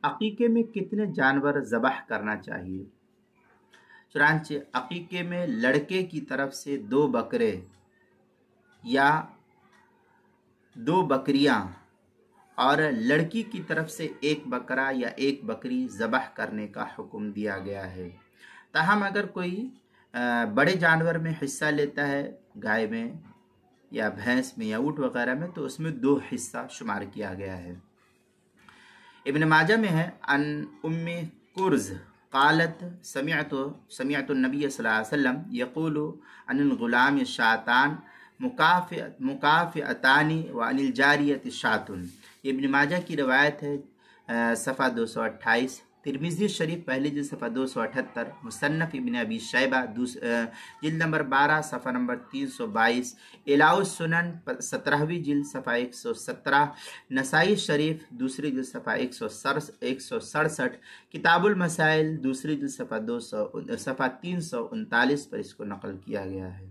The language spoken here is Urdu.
عقیقے میں کتنے جانور ذبح کرنا چاہیے؟ چنانچہ عقیقے میں لڑکے کی طرف سے 2 بکرے یا 2 بکریاں اور لڑکی کی طرف سے 1 بکرا یا 1 بکری ذبح کرنے کا حکم دیا گیا ہے۔ تاہم اگر کوئی بڑے جانور میں حصہ لیتا ہے، گائے میں یا بھینس میں یا اونٹ وغیرہ میں، تو اس میں 2 حصہ شمار کیا گیا ہے۔ ابن ماجہ میں ہے ان ام کرز قالت سمعت النبی صلی اللہ علیہ وسلم یقول عن الغلام شاتان مکافئتان وعن الجاریت شاتن۔ یہ ابن ماجہ کی روایت ہے، صفحہ 228، ترمذی شریف پہلی جلد صفحہ 278، مصنف ابن ابی شیبہ جلد نمبر 12 صفحہ نمبر 322، اعلاء السنن 17ویں جلد صفحہ 117، نسائی شریف دوسری جلد صفحہ 167، کتاب المسائل دوسری جلد صفحہ 339 پر اس کو نقل کیا گیا ہے۔